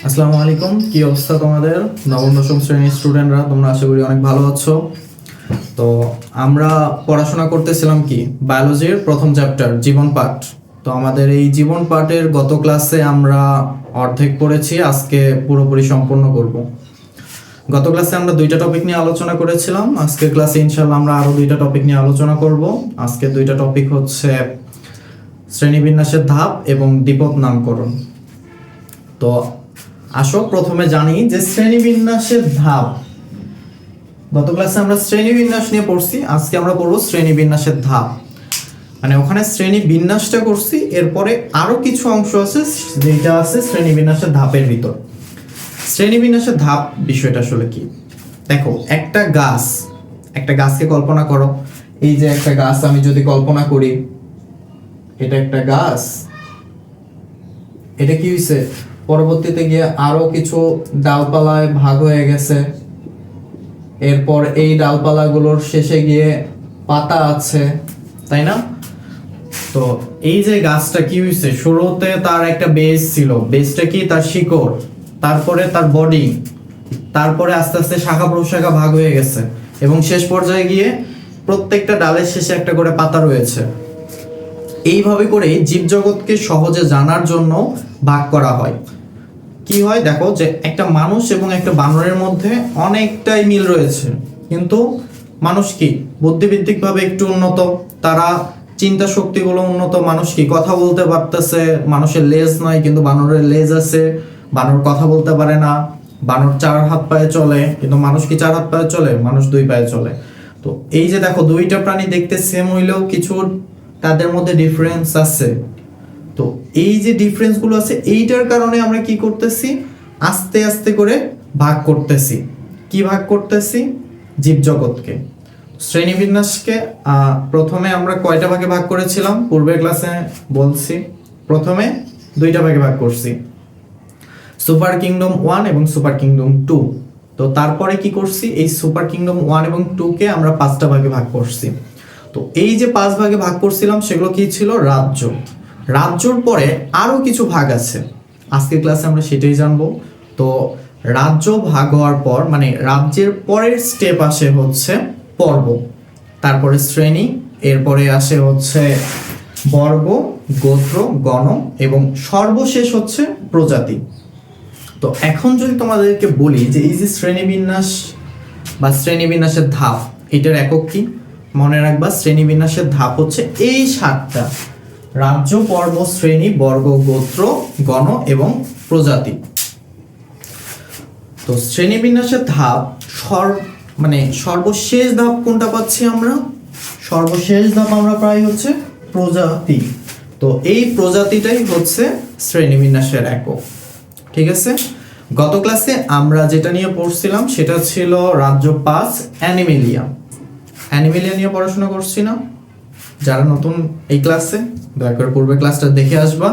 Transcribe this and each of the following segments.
আসসালামু আলাইকুম, কি অবস্থা তোমাদের? নবম দশম শ্রেণীর স্টুডেন্টরা, তোমরা আশা করি অনেক ভালো আছো। তো আমরা পড়াশোনা করতেছিলাম কি বায়োলজির প্রথম চ্যাপ্টার জীবন পাঠ। তো আমাদের এই জীবন পাঠের গত ক্লাসে আমরা অর্ধেক পড়েছি, আজকে পুরোপুরি সম্পূর্ণ করব। গত ক্লাসে আমরা দুইটা টপিক নিয়ে আলোচনা করেছিলাম, আজকের ক্লাসে ইনশাল্লাহ আমরা আরো দুইটা টপিক নিয়ে আলোচনা করব। আজকে দুইটা টপিক হচ্ছে শ্রেণীবিন্যাসের ধাপ এবং দ্বিপদ নামকরণ। তো আসো প্রথমে জানি যে শ্রেণীবিন্যাসের ধাপ। গত ক্লাসে আমরা শ্রেণীবিন্যাস নিয়ে পড়ছি, আজকে আমরা পড়বো শ্রেণীবিন্যাসের ধাপ। মানে ওখানে শ্রেণী বিন্যাসটা করছি, এরপরে আরো কিছু অংশ আছে যেটা আছে শ্রেণীবিন্যাসের ধাপের ভিতর। শ্রেণীবিন্যাসের ধাপ বিষয়টা আসলে কি? দেখো, একটা গাছকে কল্পনা করো। এই যে একটা গাছ আমি যদি কল্পনা করি, এটা একটা গাছ, এটা কি হয়েছে পরবর্তীতে গিয়ে আরো কিছু ডালপালায় ভাগ হয়ে গেছে। এরপর এই ডালপালাগুলোর শেষে গিয়ে পাতা আছে, তাই না? তো এই যে গাছটা কি হয়েছে, শুরুতে তার একটা বেস ছিল, বেসটা কি তার শিকড়, তারপরে তার বডি, তারপরে আস্তে আস্তে শাখা প্রশাখা ভাগ হয়ে গেছে এবং শেষ পর্যায়ে গিয়ে প্রত্যেকটা ডালের শেষে একটা করে পাতা রয়েছে। এইভাবে করে জীবজগৎকে সহজে জানার জন্য ভাগ করা হয়। কি হয় দেখো, যে একটা মানুষ এবং একটা বানরের মধ্যে অনেকটাই মিল রয়েছে, কিন্তু মানুষ কি বুদ্ধিবৃত্তিকভাবে একটু উন্নত, তারা চিন্তা শক্তিগুলো উন্নত। মানুষ কি কথা বলতে পারতেছে, মানুষের লেজ নাই কিন্তু বানরের লেজ আছে। বানর কথা বলতে পারে না, বানর 4 হাত পায়ে চলে, কিন্তু মানুষ কি 4 হাত পায়ে চলে? মানুষ 2 পায়ে চলে। তো এই যে দেখো, দুইটা প্রাণী দেখতে সেম হইলেও কিছু তাদের মধ্যে ডিফারেন্স আছে। তো এই যে ডিফারেন্স গুলো আছে, এইটার কারণে আমরা কি করতেছি, আস্তে আস্তে করে ভাগ করতেছি। কি ভাগ করতেছি? জীবজগৎকে। শ্রেণীবিন্যাসকে প্রথমে আমরা কয়টা ভাগে ভাগ করেছিলাম পূর্বের ক্লাসে বলছি। প্রথমে 2টা ভাগে ভাগ করছি, সুপার কিংডম 1 এবং সুপার কিংডম 2। তো তারপরে কি করছি, এই সুপার কিংডম 1 এবং 2 কে আমরা 5টা ভাগে ভাগ করছি। তো এই যে 5 ভাগে ভাগ করছিলাম সেগুলো কি ছিল? রাজ্য। রাজ্যর পরে আরো কিছু ভাগ আছে, আজকের ক্লাসে আমরা সেটাই জানবো। তো রাজ্য ভাগ হওয়ার পর মানে রাজ্যের পরের স্টেপ আসে হচ্ছে পর্ব, তারপরে শ্রেণী, এরপরে আসে হচ্ছে বর্গ, গোত্র, গণ এবং সর্বশেষ হচ্ছে প্রজাতি। তো এখন যদি তোমাদেরকে বলি যে এই যে শ্রেণীবিন্যাস বা শ্রেণীবিন্যাসের ধাপ, এটার একক কি? মনে রাখবা, শ্রেণীবিন্যাসের ধাপ হচ্ছে এই 7টা: রাজ্য, পর্ব, শ্রেণী, বর্গ, গোত্র, গণ এবং প্রজাতি। তো শ্রেণীবিন্যাসের ধাপ সর্বশেষ ধাপ কোনটা পাচ্ছি আমরা? সর্বশেষ ধাপ আমরা প্রায় হচ্ছে প্রজাতি। তো এই প্রজাতিটাই হচ্ছে শ্রেণীবিন্যাসের একক। ঠিক আছে, গত ক্লাসে আমরা যেটা নিয়ে পড়ছিলাম সেটা ছিল রাজ্য 5 অ্যানিমেলিয়া। অ্যানিমেলিয়া নিয়ে পড়াশোনা করছি না? যারা নতুন এই ক্লাসে, দয়া করে পূর্বে ক্লাসটা দেখে আসবা,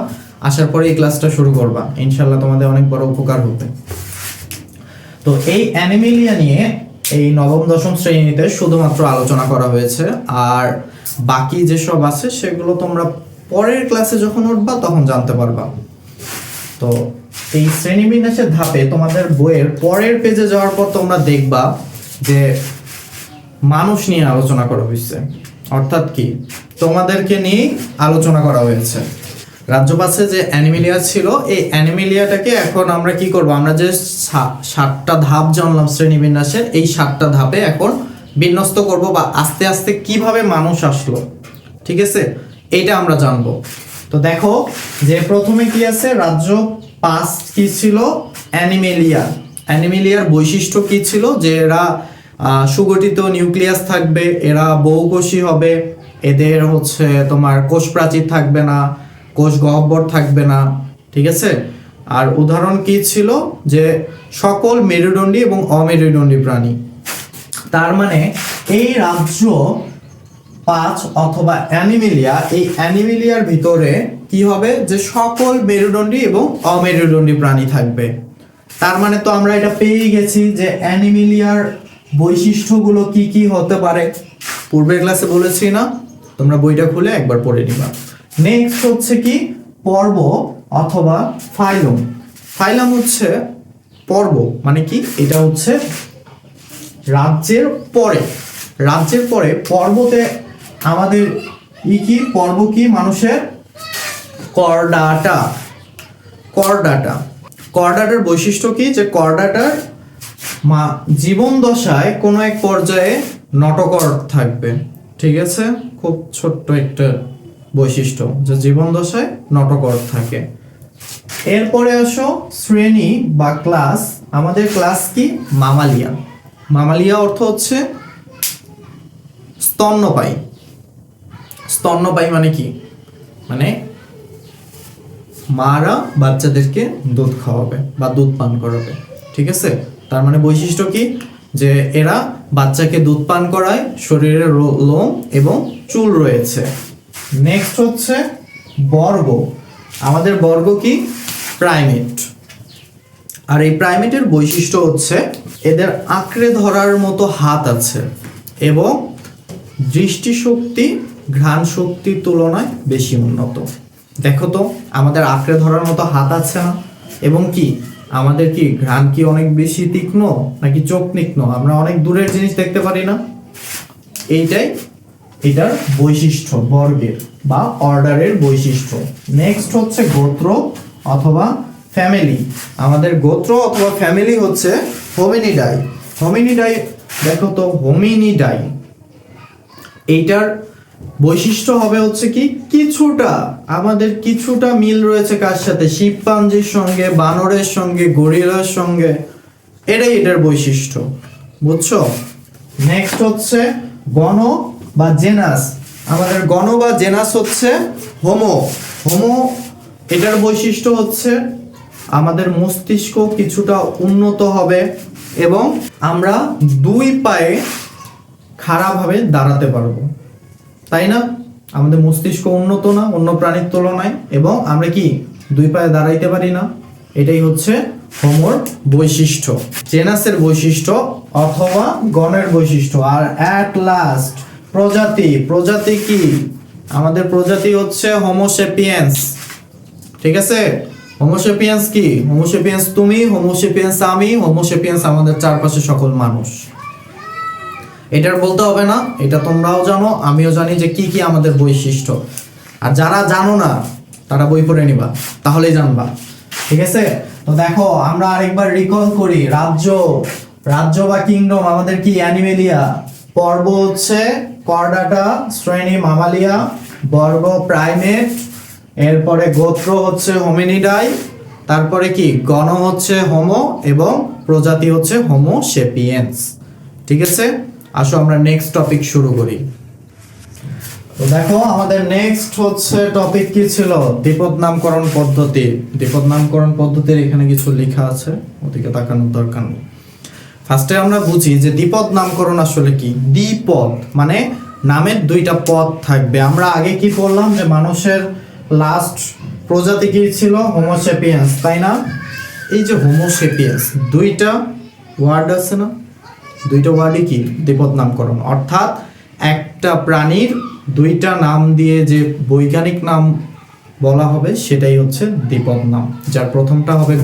আসার পরে এই ক্লাসটা শুরু করবা, ইনশাল্লাহ তোমাদের অনেক বড় উপকার হবে। তো এই অ্যানিমেলিয়া নিয়ে এই নবম দশম শ্রেণীতে শুধুমাত্র আলোচনা করা হয়েছে, আর বাকি যেসব আছে সেগুলো তোমরা পরের ক্লাসে যখন উঠবা তখন জানতে পারবা। তো এই শ্রেণীবিন্যাসের ধাপে তোমাদের বইয়ের পরের পেজে যাওয়ার পর তোমরা দেখবা যে মানুষ নিয়ে আলোচনা করা হয়েছে, অর্থাৎ কি তোমাদেরকে নিয়ে আলোচনা করা হয়েছে। রাজ্য পাশে যে অ্যানিমেলিয়া ছিল, এই অ্যানিমেলিয়াটাকে এখন আমরা কি করব, আমরা যে 7টা ধাপ জানলাম শ্রেণীবিন্যাসের, এই 7টা ধাপে এখন বিন্যস্ত করব বা আস্তে আস্তে কিভাবে মানুষ আসলো, ঠিক আছে, এইটা আমরা জানবো। তো দেখো যে প্রথমে কি আছে, রাজ্য 5 কি ছিল? অ্যানিমেলিয়া। অ্যানিমেলিয়ার বৈশিষ্ট্য কি ছিল? যে এরা সুগঠিত নিউক্লিয়াস থাকবে, এরা বহুকোষী হবে, এদের হচ্ছে তোমার কোষ প্রাচীর থাকবে না, কোষ গহ্বর থাকবে না, ঠিক আছে। আর উদাহরণ কি ছিল? যে সকল মেরুদণ্ডী এবং অমেরুদণ্ডী প্রাণী। তার মানে এই রাজ্য 5 অথবা অ্যানিমেলিয়া, এই অ্যানিমেলিয়ার ভিতরে কি হবে, যে সকল মেরুদণ্ডী এবং অমেরুদণ্ডী প্রাণী থাকবে। তার মানে তো আমরা এটা পেয়ে গেছি যে অ্যানিমেলিয়ার বৈশিষ্ট্যগুলো কি কি হতে পারে, পূর্বের ক্লাসে বলেছি না? তোমরা বইটা খুলে একবার পড়ে নিবা। নেক্সট হচ্ছে কি? পর্ব অথবা ফাইলম। ফাইলাম হচ্ছে পর্ব, মানে কি, এটা হচ্ছে রাজ্যের পরে, রাজ্যের পরে পর্বতে আমাদের কি পর্ব কি মানুষের করডাটা। করডাটা, করডাটার বৈশিষ্ট্য কি, যে করডাটার জীবন দশায় কোনো এক পর্যায়ে নটকর থাকবে। ঠিক আছে, খুব ছোট্ট একটা বৈশিষ্ট্য যে জীবন দশায় নটকর থাকে। এরপরে আসো শ্রেণী বা ক্লাস। আমাদের ক্লাস কি, মামালিয়া। মামালিয়া অর্থ হচ্ছে স্তন্যপায়ী। স্তন্যপায়ী মানে কি, মানে মারা বাচ্চাদেরকে দুধ খাওয়াবে বা দুধ পান করাবে। ঠিক আছে, তার মানে বৈশিষ্ট্য কি, যে এরা বাচ্চাকে দুধ পান করায়, শরীরে লোম এবং চুল রয়েছে। নেক্সট হচ্ছে বর্গ। আমাদের বর্গ কি, প্রাইমেট। আর এই প্রাইমেটের বৈশিষ্ট্য হচ্ছে এদের আঁকড়ে ধরার মতো হাত আছে এবং দৃষ্টিশক্তি ঘ্রাণ শক্তির তুলনায় বেশি উন্নত। দেখো তো, আমাদের আঁকড়ে ধরার মতো হাত আছে না, এবং কি আমাদের কি ঘ্রাণ কি অনেক বেশি তীক্ষ্ণ নাকি চোখ তীক্ষ্ণ, আমরা অনেক দূরের জিনিস দেখতে পারি না। এইটাই এটার বৈশিষ্ট্য, বর্গের বা অর্ডারের বৈশিষ্ট্য। নেক্সট হচ্ছে গোত্র অথবা ফ্যামিলি। আমাদের গোত্র অথবা ফ্যামিলি হচ্ছে হোমিনিডাই। হোমিনিডাই, দেখো তো, হোমিনিডাই এইটার বৈশিষ্ট্য হবে হচ্ছে কি, কিছুটা আমাদের কিছুটা মিল রয়েছে কার সাথে, শিম্পাঞ্জির সঙ্গে, বানরের সঙ্গে, গরিলার সঙ্গে। এটাই এটার বৈশিষ্ট্য, বুঝছো। নেক্সট হচ্ছে গণ বা জেনাস। আমাদের গণ বা জেনাস হচ্ছে হোমো। হোমো, এটার বৈশিষ্ট্য হচ্ছে আমাদের মস্তিষ্ক কিছুটা উন্নত হবে এবং আমরা দুই পায়ে খাড়াভাবে দাঁড়াতে পারবো, তাই না। আমাদের মস্তিষ্ক উন্নত না অন্য প্রাণীর তুলনায়, এবং আমরা কি দুই পায়ে দাঁড়াইতে পারি না। এটাই হচ্ছে হোমোর বৈশিষ্ট্য, জেনাসের বৈশিষ্ট্য অথবা গণের বৈশিষ্ট্য। আর অ্যাট লাস্ট প্রজাতি। প্রজাতি কি, আমাদের প্রজাতি হচ্ছে হোমোসেপিয়েন্স। ঠিক আছে, হোমোসেপিয়েন্স কি, হোমোসেপিয়েন্স তুমি, হোমোসেপিয়েন্স আমি, হোমোসেপিয়েন্স আমাদের চারপাশে সকল মানুষ। এটার বলতে হবে না, এটা তোমরাও জানো, আমিও জানি যে কি কি আমাদের বৈশিষ্ট্য। আর যারা জানো না তারা বই পড়ে নিবা, তাহলেই জানবা। ঠিক আছে, তো দেখো আমরা আরেকবার রিকল করি। রাজ্য, রাজ্য বা কিংডম আমাদের কি, অ্যানিমেলিয়া। পর্ব হচ্ছে করডাটা, শ্রেণী মামালিয়া, বর্গ প্রাইমেট, এরপরে গোত্র হচ্ছে হোমিনিডাই, তারপরে কি গণ হচ্ছে হোমো এবং প্রজাতি হচ্ছে হোমো সেপিয়েন্স। ঠিক আছে, আসো আমরা নেক্সট টপিক শুরু করি। তো দেখো আমাদের নেক্সট হচ্ছে টপিক কি ছিল, দ্বিপদ নামকরণ পদ্ধতি। দ্বিপদ নামকরণ পদ্ধতির এখানে কিছু লেখা আছে, ওদিকে তাকানোর দরকার নেই। ফার্স্টে আমরা বুঝি যে দ্বিপদ নামকরণ আসলে কি। দ্বিপদ মানে নামের দুইটা পদ থাকবে। আমরা আগে কি বললাম, যে মানুষের লাস্ট প্রজাতি কি ছিল, হোমোসেপিয়েন্স, তাই না। এই যে হোমোসেপিয়েন্স দুইটা ওয়ার্ড আছে না, দুইটা ওয়ার্ডই কি, দ্বিপদ নামকরণ। অর্থাৎ একটা প্রাণীর দুইটা নাম দিয়ে যে বৈজ্ঞানিক নাম বলা হবে সেটাই হচ্ছে দ্বিপদ নাম, যার প্রথমটা হবে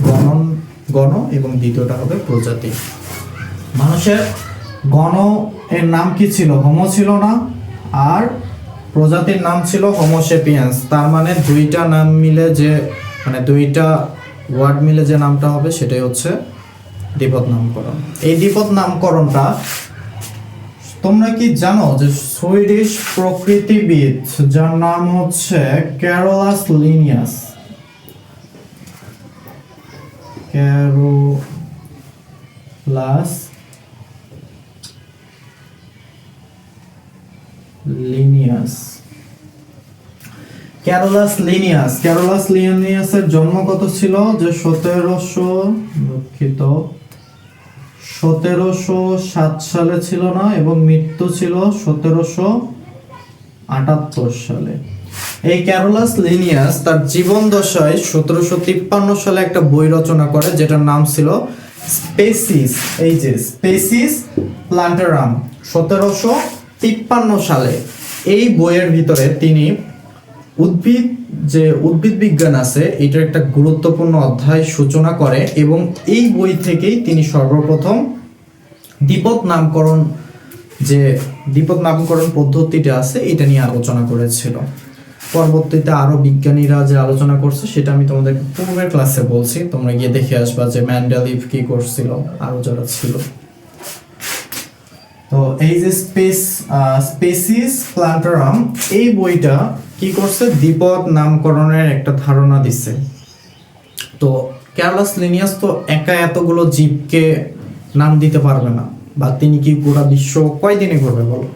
গণ এবং দ্বিতীয়টা হবে প্রজাতি। মানুষের গণ এর নাম কি ছিল, হোমো ছিল না, আর প্রজাতির নাম ছিল হোমোসেপিয়েন্স। তার মানে দুইটা নাম মিলে যে, মানে দুইটা ওয়ার্ড মিলে যে নামটা হবে সেটাই হচ্ছে দ্বিপদ নামকরণ। এই দ্বিপদ নামকরণটা তোমরা কি জানো যে সুইডিশ প্রকৃতিবিদ যার নাম হচ্ছে ক্যারোলাস লিনিয়াস, ক্যারোলাস লিনিয়াসের জন্ম কত ছিল, যে 1707 সালে ছিল না, এবং মৃত্যু ছিল 1778 সালে। এই ক্যারোলাস লিনিয়াস তার জীবন দশায় 1753 সালে একটা বই রচনা করে যেটার নাম ছিল স্পেসিস। এই যে স্পেসিস প্লান্টারাম, 1753 সালে। এই বইয়ের ভিতরে তিনি উদ্ভিদ বিজ্ঞান আছে, এটার একটা গুরুত্বপূর্ণ অধ্যায় সূচনা করে এবং এই বই থেকেই তিনি সর্বপ্রথম দ্বিপদ নামকরণ পদ্ধতিটা আছে এটা নিয়ে আলোচনা করেছিল। পরবর্তীতে আরো বিজ্ঞানীরা যে আলোচনা করছে সেটা আমি তোমাদেরকে পূর্বের ক্লাসে বলছি, তোমরা গিয়ে দেখে আসবা যে মেন্ডেলিভ কি করছিল, আরো যারা ছিল। তো এই যে স্পেসিস প্ল্যান্টারাম, এই বইটা কি করছে, দ্বিপদ নামকরণের একটা ধারণা দিছে। তো ক্যারলাস লিনিয়াস তো একা এতগুলো জীবকে নাম দিতে পারবে না, বা তিনি কি গোটা বিশ্ব কয়দিনে করবে বলো।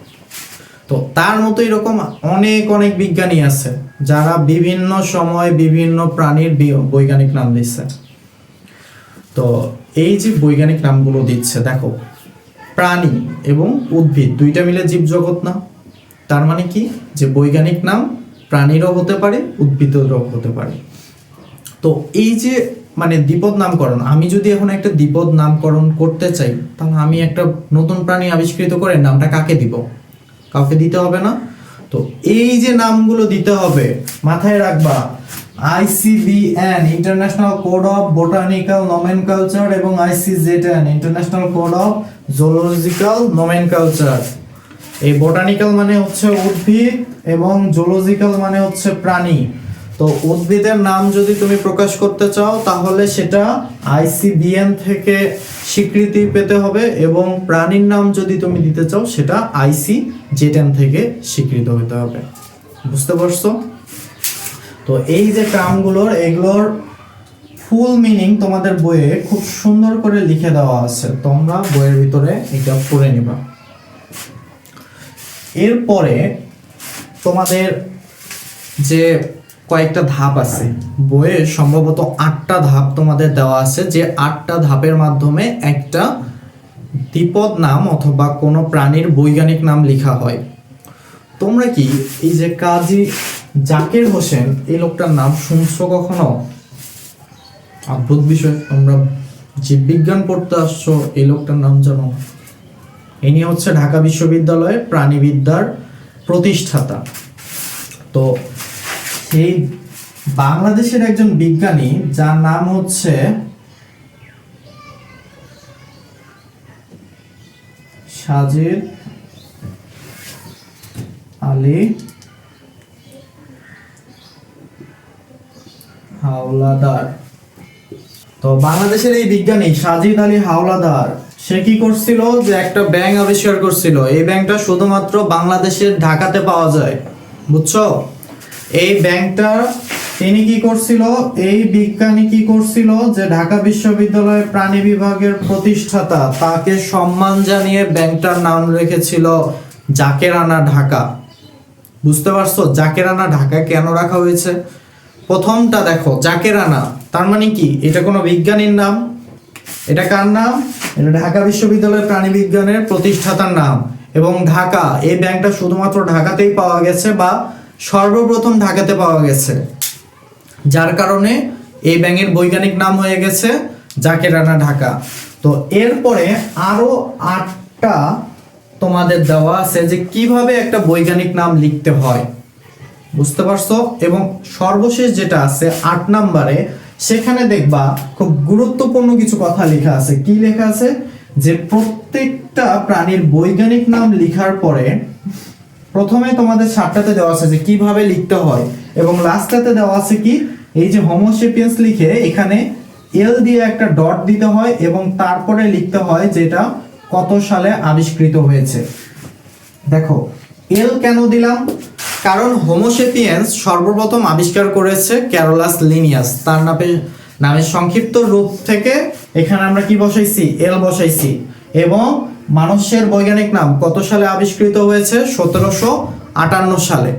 তো তার মতো এরকম অনেক অনেক বিজ্ঞানী আছে যারা বিভিন্ন সময় বিভিন্ন প্রাণীর বৈজ্ঞানিক নাম দিচ্ছে। তো এই যে বৈজ্ঞানিক নামগুলো দিচ্ছে, দেখো প্রাণী এবং উদ্ভিদ দুইটা মিলে জীবজগৎ না, তার মানে কি যে বৈজ্ঞানিক নাম প্রাণীরও হতে পারে উদ্ভিদেরও হতে পারে। তো এই যে মানে দ্বিপদ নামকরণ, আমি যদি এখন একটা দ্বিপদ নামকরণ করতে চাই, তাহলে আমি একটা নতুন প্রাণী আবিষ্কৃত করে নামটা কাকে দিব? কাউকে দিতে হবে না। তো এই যে নামগুলো দিতে হবে, মাথায় রাখবা ICBN international code of botanical nomenclature এবং ICZN international code of zoological nomenclature. এই বোটানিক্যাল মানে হচ্ছে উদ্ভিদ এবং জুলজিক্যাল মানে হচ্ছে প্রাণী। তো উদ্ভিদের নাম যদি তুমি প্রকাশ করতে চাও তাহলে সেটা ICBN থেকে স্বীকৃতি পেতে হবে, এবং প্রাণীর নাম যদি তুমি দিতে চাও সেটা ICZN থেকে স্বীকৃত হতে হবে। বুঝতে পারছো? তো এই যে টার্মগুলোর, এগুলোর ফুল মিনিং তোমাদের বইয়ে খুব সুন্দর করে লিখে দেওয়া আছে, তোমরা বইয়ের ভিতরে এটা পড়ে নিবা। এরপরে তোমাদের যে কয়েকটা ধাপ আছে বইয়ে, সম্ভবত 8টা ধাপ তোমাদের দেওয়া আছে, যে 8টা ধাপের মাধ্যমে একটা দ্বিপদ নাম অথবা কোনো প্রাণীর বৈজ্ঞানিক নাম লেখা হয়। তোমরা কি এই যে কাজী জাকির হোসেন এই লোকটার নাম শুনছো কখনো? অদ্ভুত বিষয়, তোমরা জীববিজ্ঞান পড়তে আসছো, এই লোকটার নাম জানো না। ইনি হচ্ছে ঢাকা বিশ্ববিদ্যালয়ের প্রাণীবিদ্যার প্রতিষ্ঠাতা। তো সেই বাংলাদেশের একজন বিজ্ঞানী যার নাম হচ্ছে সাজিদ আলী হাওলাদার। তো বাংলাদেশের এই বিজ্ঞানী সাজিদ আলী হাওলাদার সে কি করছিল, যে একটা ব্যাঙ আবিষ্কার করছিল। এই ব্যাঙটা শুধুমাত্র বাংলাদেশের ঢাকাতে পাওয়া যায়, বুঝছো? এই ব্যাঙটা তিনি কি করছিল, এই বিজ্ঞানী কি করছিল, যে ঢাকা বিশ্ববিদ্যালয়ের প্রাণী বিভাগের প্রতিষ্ঠাতা, তাকে সম্মান জানিয়ে ব্যাঙটার নাম রেখেছিল জাকেরানা ঢাকা। বুঝতে পারছো জাকেরানা ঢাকা কেন রাখা হয়েছে? প্রথমটা দেখো, জাকেরানা তার মানে কি, এটা কোনো বিজ্ঞানীর নাম। এটা কার নাম? এটা ঢাকা বিশ্ববিদ্যালয়ের প্রাণী বিজ্ঞানের প্রতিষ্ঠাতার নাম। এবং ঢাকা, এই ব্যাঙটা শুধুমাত্র ঢাকাতেই পাওয়া গেছে, বা সর্বপ্রথম ঢাকাতে পাওয়া গেছে, যার কারণে এই ব্যাঙের বৈজ্ঞানিক নাম হয়ে গেছে জাকেরানা ঢাকা। তো এরপরে আরো 8টা তোমাদের দেওয়া আছে যে কিভাবে একটা বৈজ্ঞানিক নাম লিখতে হয়, বুঝতে পারছো? এবং সর্বশেষ যেটা আছে 8 নম্বরে, সেখানে দেখবা খুব গুরুত্বপূর্ণ কিছু কথা লেখা আছে। কি লেখা আছে? যে প্রত্যেকটা প্রাণীর বৈজ্ঞানিক নাম লেখার পরে প্রথমে তোমাদের 7টাতে দেওয়া আছে যে কিভাবে লিখতে হয়, এবং লাস্টটাতে দেওয়া আছে কি, এই যে হোমো সেপিয়েন্স লিখে এখানে এল দিয়ে একটা ডট দিতে হয়, এবং তারপরে লিখতে হয় যেটা কত সালে আবিষ্কৃত হয়েছে। দেখো এল কেন দিলাম, কারণ হোমো সেপিয়েন্স সর্বপ্রথম আবিষ্কার করেছে ক্যারলাস লিনিয়াস, তার নামের সংক্ষিপ্ত রূপ থেকে এখানে আমরা কি বসাইছি, এল বসাইছি। এবং মানুষের বৈজ্ঞানিক নাম কত সালে আবিষ্কৃত হয়েছে? 1758 সালে।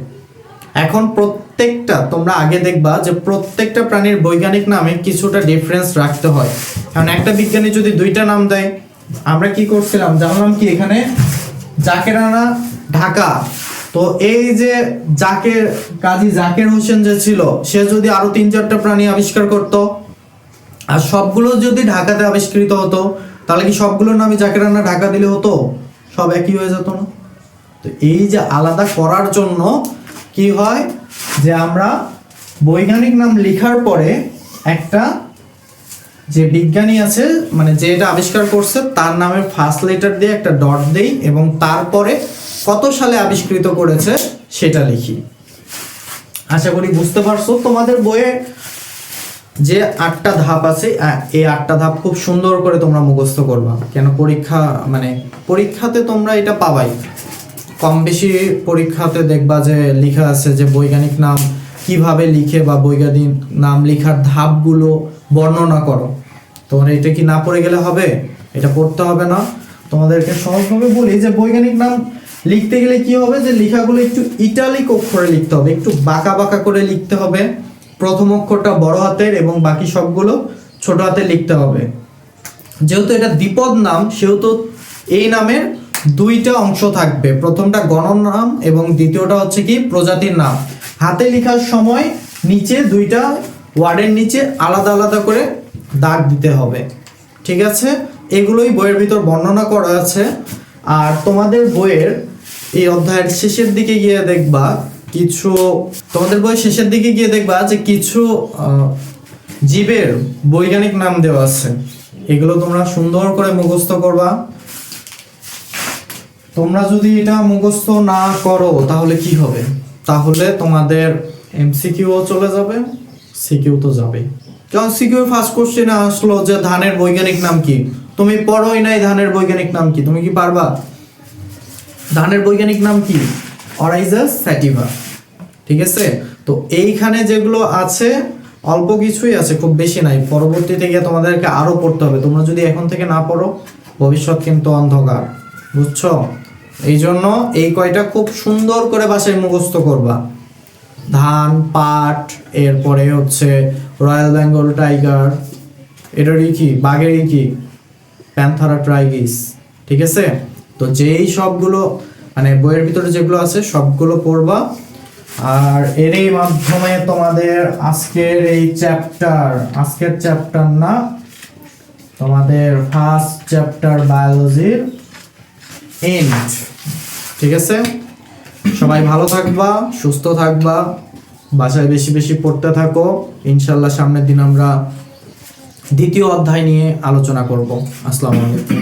এখন প্রত্যেকটা, তোমরা আগে দেখবা যে প্রত্যেকটা প্রাণীর বৈজ্ঞানিক নামে কিছুটা ডিফারেন্স রাখতে হয়। কারণ একটা বিজ্ঞানী যদি 2টা নাম দেয়, আমরা কি করছিলাম জানলাম কি, এখানে জাকেরানা ঢাকা। তো এই যে কাজী জাকির হোসেন যে ছিল, সে যদি আরো 3-4টা প্রাণী আবিষ্কার করত, আর সবগুলো যদি ঢাকাতে আবিষ্কৃত হতো, তাহলে কি সবগুলোর নামই জাকেরানা ঢাকা দিলে হতো? সব একই হয়ে যেত না? তো এই যে আলাদা করার জন্য কি হয়, যে আমরা বৈজ্ঞানিক নাম লেখার পরে একটা যে বিজ্ঞানী আছে মানে যে এটা আবিষ্কার করছে তার নামের ফার্স্ট লেটার দিয়ে একটা ডট দেই এবং তারপরে কত সালে আবিষ্কৃত করেছে সেটা লিখি। আশা করি বুঝতে পারছো। তোমাদের বইয়ে যে 8টা ধাপ আছে এই 8টা ধাপ খুব সুন্দর করে তোমরা মুখস্থ করবা, কেন পরীক্ষাতে তোমরা এটা পাবাই। কম বেশি পরীক্ষাতে দেখবা যে লেখা আছে যে বৈজ্ঞানিক নাম কিভাবে লিখে বা বৈজ্ঞানিক নাম লেখার ধাপগুলো বর্ণনা করো। তোমরা এটা কি না পড়ে গেলে হবে? এটা পড়তে হবে না। তোমাদেরকে সহজভাবে বলি যে বৈজ্ঞানিক নাম লিখতে গেলে কি হবে, যে লেখাগুলো একটু ইটালিক অক্ষরে লিখতে হবে, একটু বাঁকা বাঁকা করে লিখতে হবে। প্রথম অক্ষরটা বড় হাতের এবং বাকি সবগুলো ছোট হাতে লিখতে হবে। যেহেতু এটা দ্বিপদ নাম সেহেতু এই নামের 2টা অংশ থাকবে, প্রথমটা গণন নাম এবং দ্বিতীয়টা হচ্ছে কি প্রজাতির নাম। হাতে লেখার সময় নিচে 2টা ওয়ার্ডের নিচে আলাদা আলাদা করে দাগ দিতে হবে, ঠিক আছে? এগুলোই বইয়ের ভিতর বর্ণনা করা আছে। আর তোমাদের বইয়ের এই অধ্যায়ের শেষের দিকে গিয়ে দেখবা যে কিছু জীবের বৈজ্ঞানিক নাম দেওয়া আছে। এগুলো তোমরা সুন্দর করে মুখস্থ করবা। তোমরা যদি এটা মুখস্থ না করো তাহলে কি হবে? তাহলে তোমাদের এমসিকিউ চলে যাবে, সিকিউ তো যাবে। কারণ সিকিউ ফার্স্ট কোশ্চেনে আসলো যে ধানের বৈজ্ঞানিক নাম কি? তুমি পড়োই নাই ধানের বৈজ্ঞানিক নাম কি, তুমি কি পারবা? ধানের বৈজ্ঞানিক নাম কি? অরাইজাস স্যাটিভা, ঠিক আছে? তো এইখানে যেগুলো আছে অল্প কিছুই আছে, খুব বেশি নাই। পরবর্তীতে গিয়ে তোমাদেরকে আরো পড়তে হবে। তোমরা যদি এখন থেকে না পড়ো ভবিষ্যৎ কিন্তু অন্ধকার, বুঝছো? এই জন্য এই কয়টা খুব সুন্দর করে বাসায় মুখস্থ করবা। ধান, পাট, এরপরে হচ্ছে রয়্যাল বেঙ্গল টাইগার, এটারই কি বাঘেরই কি প্যান্থারা ট্রাইগিস, ঠিক আছে? তো যেই সবগুলো মানে বইয়ের ভিতরে যেগুলো আছে সবগুলো পড়বা। আর এরই মাধ্যমে তোমাদের আজকের চ্যাপ্টার না, তোমাদের ফার্স্ট চ্যাপ্টার বায়োলজির এন্ড, ঠিক আছে? সবাই ভালো থাকবা, সুস্থ থাকবা, বাসায় বেশি বেশি পড়তে থাকো। ইনশাল্লাহ সামনের দিন আমরা দ্বিতীয় অধ্যায় নিয়ে আলোচনা করব। আসসালামু আলাইকুম।